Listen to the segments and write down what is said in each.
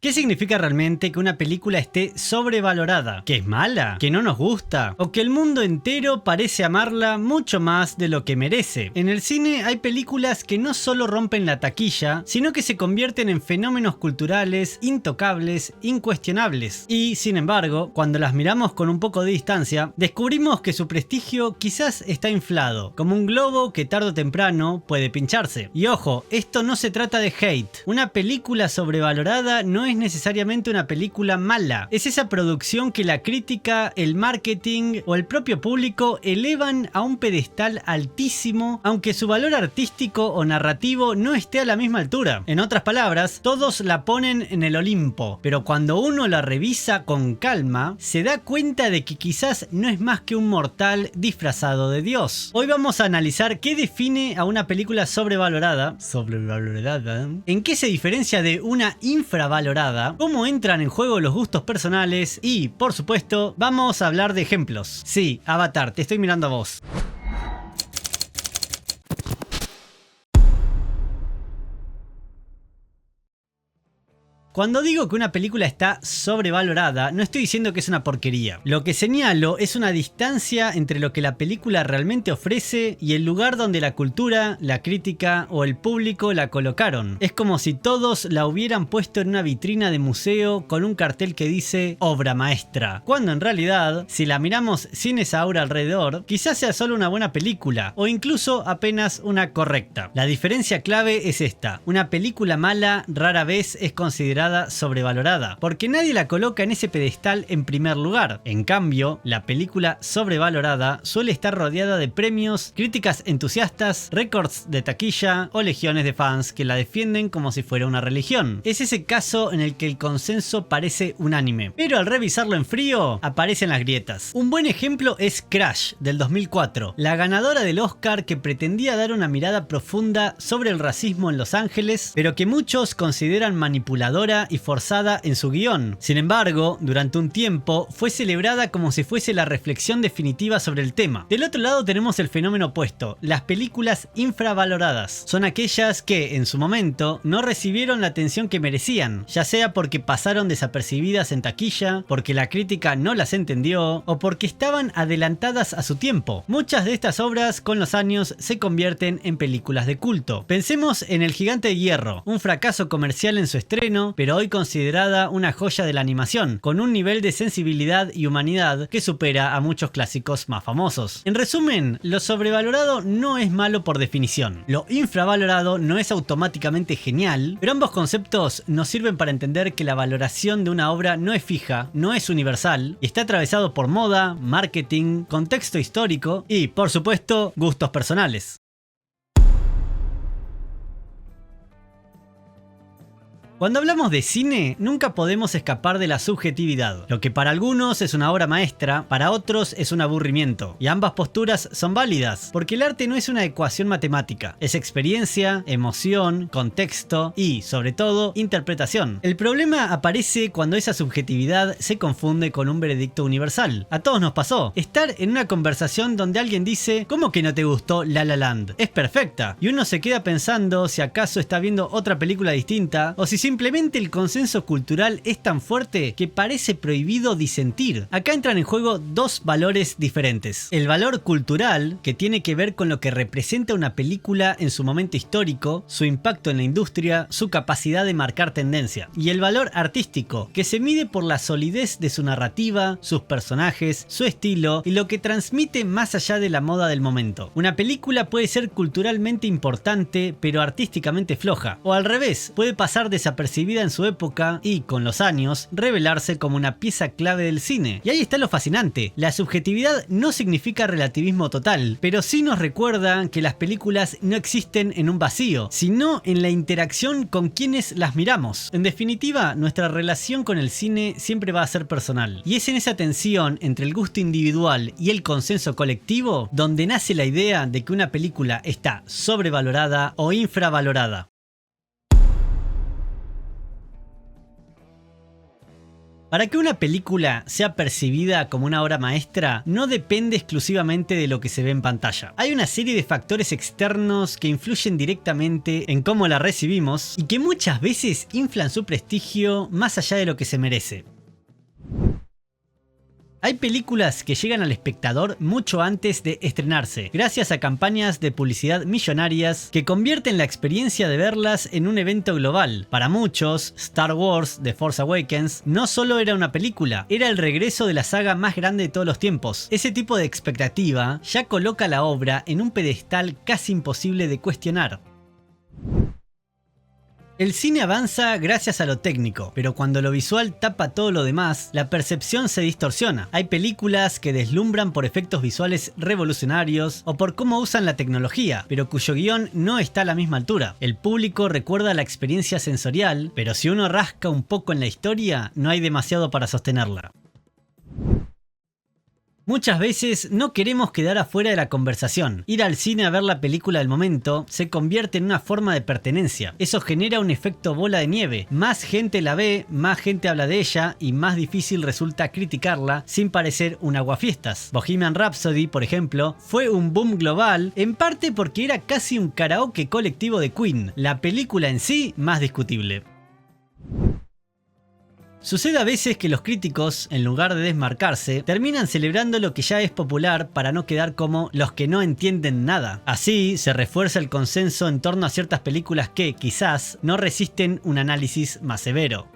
¿Qué significa realmente que una película esté sobrevalorada? ¿Que es mala? ¿Que no nos gusta? ¿O que el mundo entero parece amarla mucho más de lo que merece? En el cine hay películas que no solo rompen la taquilla, sino que se convierten en fenómenos culturales intocables, incuestionables. Y, sin embargo, cuando las miramos con un poco de distancia, descubrimos que su prestigio quizás está inflado, como un globo que tarde o temprano puede pincharse. Y ojo, esto no se trata de hate. Una película sobrevalorada no es necesariamente una película mala. Es esa producción que la crítica, el marketing o el propio público elevan a un pedestal altísimo, aunque su valor artístico o narrativo no esté a la misma altura. En otras palabras, todos la ponen en el Olimpo, pero cuando uno la revisa con calma, se da cuenta de que quizás no es más que un mortal disfrazado de Dios. Hoy vamos a analizar qué define a una película sobrevalorada, en qué se diferencia de una infravalorada, cómo entran en juego los gustos personales y, por supuesto, vamos a hablar de ejemplos. Sí, Avatar, te estoy mirando a vos. Cuando digo que una película está sobrevalorada, no estoy diciendo que es una porquería. Lo que señalo es una distancia entre lo que la película realmente ofrece y el lugar donde la cultura, la crítica o el público la colocaron. Es como si todos la hubieran puesto en una vitrina de museo con un cartel que dice obra maestra, cuando en realidad, si la miramos sin esa aura alrededor, quizás sea solo una buena película o incluso apenas una correcta. La diferencia clave es esta: una película mala rara vez es considerada sobrevalorada, porque nadie la coloca en ese pedestal en primer lugar. En cambio, la película sobrevalorada suele estar rodeada de premios, críticas entusiastas, récords de taquilla o legiones de fans que la defienden como si fuera una religión. Es ese caso en el que el consenso parece unánime, pero al revisarlo en frío, aparecen las grietas. Un buen ejemplo es Crash, del 2004, la ganadora del Oscar que pretendía dar una mirada profunda sobre el racismo en Los Ángeles, pero que muchos consideran manipuladora y forzada en su guión. Sin embargo, durante un tiempo fue celebrada como si fuese la reflexión definitiva sobre el tema. Del otro lado tenemos el fenómeno opuesto: las películas infravaloradas. Son aquellas que, en su momento, no recibieron la atención que merecían, ya sea porque pasaron desapercibidas en taquilla, porque la crítica no las entendió o porque estaban adelantadas a su tiempo. Muchas de estas obras con los años se convierten en películas de culto. Pensemos en El Gigante de Hierro, un fracaso comercial en su estreno, pero hoy considerada una joya de la animación, con un nivel de sensibilidad y humanidad que supera a muchos clásicos más famosos. En resumen, lo sobrevalorado no es malo por definición. Lo infravalorado no es automáticamente genial, pero ambos conceptos nos sirven para entender que la valoración de una obra no es fija, no es universal, y está atravesado por moda, marketing, contexto histórico y, por supuesto, gustos personales. Cuando hablamos de cine, nunca podemos escapar de la subjetividad. Lo que para algunos es una obra maestra, para otros es un aburrimiento. Y ambas posturas son válidas, porque el arte no es una ecuación matemática. Es experiencia, emoción, contexto y, sobre todo, interpretación. El problema aparece cuando esa subjetividad se confunde con un veredicto universal. A todos nos pasó. Estar en una conversación donde alguien dice: ¿cómo que no te gustó La La Land? Es perfecta. Y uno se queda pensando si acaso está viendo otra película distinta o si simplemente el consenso cultural es tan fuerte que parece prohibido disentir. Acá entran en juego dos valores diferentes. El valor cultural, que tiene que ver con lo que representa una película en su momento histórico, su impacto en la industria, su capacidad de marcar tendencia. Y el valor artístico, que se mide por la solidez de su narrativa, sus personajes, su estilo y lo que transmite más allá de la moda del momento. Una película puede ser culturalmente importante, pero artísticamente floja. O al revés, puede pasar desapercibida en su época y, con los años, revelarse como una pieza clave del cine. Y ahí está lo fascinante: la subjetividad no significa relativismo total, pero sí nos recuerda que las películas no existen en un vacío, sino en la interacción con quienes las miramos. En definitiva, nuestra relación con el cine siempre va a ser personal, y es en esa tensión entre el gusto individual y el consenso colectivo donde nace la idea de que una película está sobrevalorada o infravalorada. Para que una película sea percibida como una obra maestra, no depende exclusivamente de lo que se ve en pantalla. Hay una serie de factores externos que influyen directamente en cómo la recibimos y que muchas veces inflan su prestigio más allá de lo que se merece. Hay películas que llegan al espectador mucho antes de estrenarse, gracias a campañas de publicidad millonarias que convierten la experiencia de verlas en un evento global. Para muchos, Star Wars The Force Awakens no solo era una película, era el regreso de la saga más grande de todos los tiempos. Ese tipo de expectativa ya coloca la obra en un pedestal casi imposible de cuestionar. El cine avanza gracias a lo técnico, pero cuando lo visual tapa todo lo demás, la percepción se distorsiona. Hay películas que deslumbran por efectos visuales revolucionarios o por cómo usan la tecnología, pero cuyo guión no está a la misma altura. El público recuerda la experiencia sensorial, pero si uno rasca un poco en la historia, no hay demasiado para sostenerla. Muchas veces no queremos quedar afuera de la conversación. Ir al cine a ver la película del momento se convierte en una forma de pertenencia. Eso genera un efecto bola de nieve. Más gente la ve, más gente habla de ella y más difícil resulta criticarla sin parecer un aguafiestas. Bohemian Rhapsody, por ejemplo, fue un boom global, en parte porque era casi un karaoke colectivo de Queen. La película en sí, más discutible. Sucede a veces que los críticos, en lugar de desmarcarse, terminan celebrando lo que ya es popular para no quedar como los que no entienden nada. Así se refuerza el consenso en torno a ciertas películas que, quizás, no resisten un análisis más severo.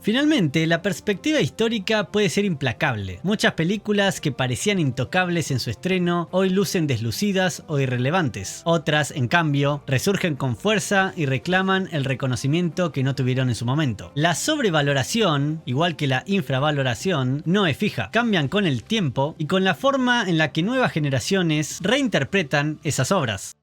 Finalmente, la perspectiva histórica puede ser implacable. Muchas películas que parecían intocables en su estreno hoy lucen deslucidas o irrelevantes. Otras, en cambio, resurgen con fuerza y reclaman el reconocimiento que no tuvieron en su momento. La sobrevaloración, igual que la infravaloración, no es fija. Cambian con el tiempo y con la forma en la que nuevas generaciones reinterpretan esas obras.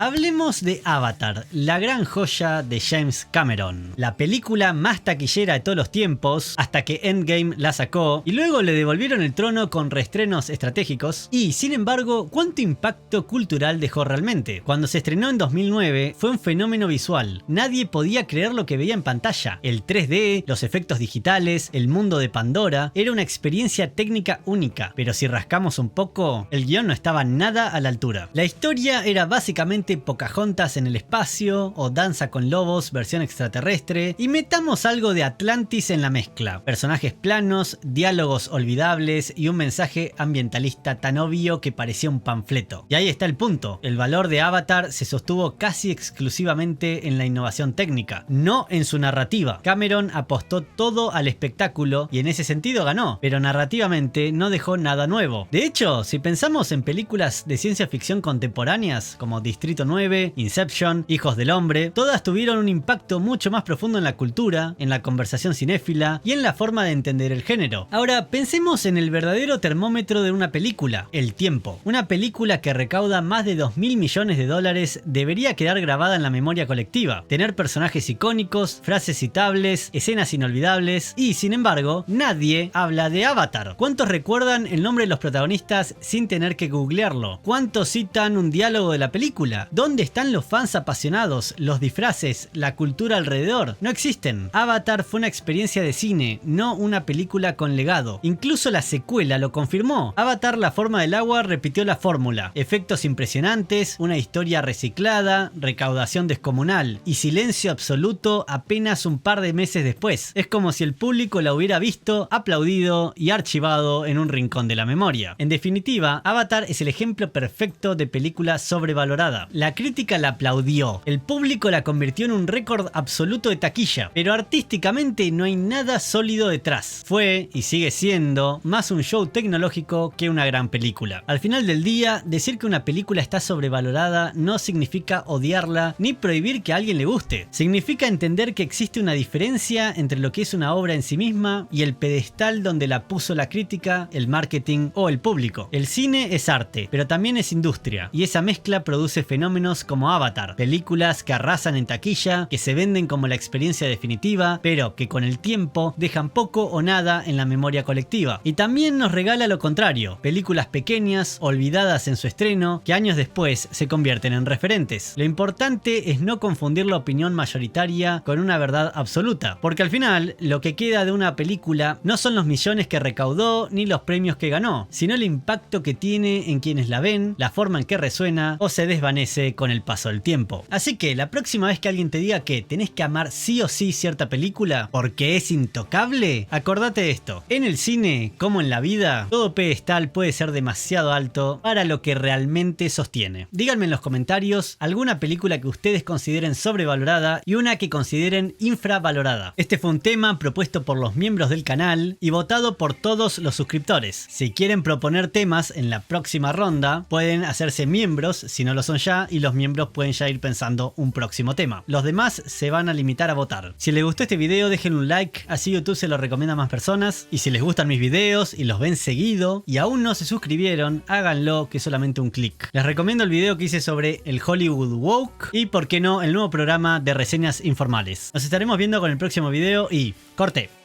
Hablemos de Avatar, la gran joya de James Cameron. La película más taquillera de todos los tiempos, hasta que Endgame la sacó y luego le devolvieron el trono con reestrenos estratégicos. Y, sin embargo, ¿cuánto impacto cultural dejó realmente? Cuando se estrenó en 2009 fue un fenómeno visual. Nadie podía creer lo que veía en pantalla. El 3D, los efectos digitales, el mundo de Pandora, era una experiencia técnica única. Pero si rascamos un poco, el guión no estaba nada a la altura. La historia era básicamente Pocahontas en el espacio o Danza con Lobos versión extraterrestre, y metamos algo de Atlantis en la mezcla. Personajes planos, diálogos olvidables y un mensaje ambientalista tan obvio que parecía un panfleto. Y ahí está el punto. El valor de Avatar se sostuvo casi exclusivamente en la innovación técnica, no en su narrativa. Cameron apostó todo al espectáculo y en ese sentido ganó, pero narrativamente no dejó nada nuevo. De hecho, si pensamos en películas de ciencia ficción contemporáneas como Distrito 9, Inception, Hijos del Hombre, todas tuvieron un impacto mucho más profundo en la cultura, en la conversación cinéfila y en la forma de entender el género. Ahora, pensemos en el verdadero termómetro de una película, el tiempo. Una película que recauda más de 2.000 millones de dólares debería quedar grabada en la memoria colectiva, tener personajes icónicos, frases citables, escenas inolvidables y, sin embargo, nadie habla de Avatar. ¿Cuántos recuerdan el nombre de los protagonistas sin tener que googlearlo? ¿Cuántos citan un diálogo de la película? ¿Dónde están los fans apasionados, los disfraces, la cultura alrededor? No existen. Avatar fue una experiencia de cine, no una película con legado. Incluso la secuela lo confirmó. Avatar, la forma del agua, repitió la fórmula. Efectos impresionantes, una historia reciclada, recaudación descomunal y silencio absoluto apenas un par de meses después. Es como si el público la hubiera visto, aplaudido y archivado en un rincón de la memoria. En definitiva, Avatar es el ejemplo perfecto de película sobrevalorada. La crítica la aplaudió, el público la convirtió en un récord absoluto de taquilla, pero artísticamente no hay nada sólido detrás. Fue, y sigue siendo, más un show tecnológico que una gran película. Al final del día, decir que una película está sobrevalorada no significa odiarla ni prohibir que a alguien le guste. Significa entender que existe una diferencia entre lo que es una obra en sí misma y el pedestal donde la puso la crítica, el marketing o el público. El cine es arte, pero también es industria, y esa mezcla produce fenómenos fenómenos como Avatar, películas que arrasan en taquilla, que se venden como la experiencia definitiva, pero que con el tiempo dejan poco o nada en la memoria colectiva. Y también nos regala lo contrario, películas pequeñas, olvidadas en su estreno, que años después se convierten en referentes. Lo importante es no confundir la opinión mayoritaria con una verdad absoluta, porque al final lo que queda de una película no son los millones que recaudó ni los premios que ganó, sino el impacto que tiene en quienes la ven, la forma en que resuena o se desvanece con el paso del tiempo. Así que la próxima vez que alguien te diga que tenés que amar sí o sí cierta película porque es intocable, acordate de esto: en el cine, como en la vida, todo pedestal puede ser demasiado alto para lo que realmente sostiene. Díganme en los comentarios alguna película que ustedes consideren sobrevalorada y una que consideren infravalorada. Este fue un tema propuesto por los miembros del canal y votado por todos los suscriptores. Si quieren proponer temas en la próxima ronda, pueden hacerse miembros si no lo son ya, y los miembros pueden ya ir pensando un próximo tema. Los demás se van a limitar a votar. Si les gustó este video, dejen un like, así YouTube se lo recomienda a más personas. Y si les gustan mis videos y los ven seguido y aún no se suscribieron, háganlo, que es solamente un clic. Les recomiendo el video que hice sobre el Hollywood Woke y, por qué no, el nuevo programa de reseñas informales. Nos estaremos viendo con el próximo video y ¡corte!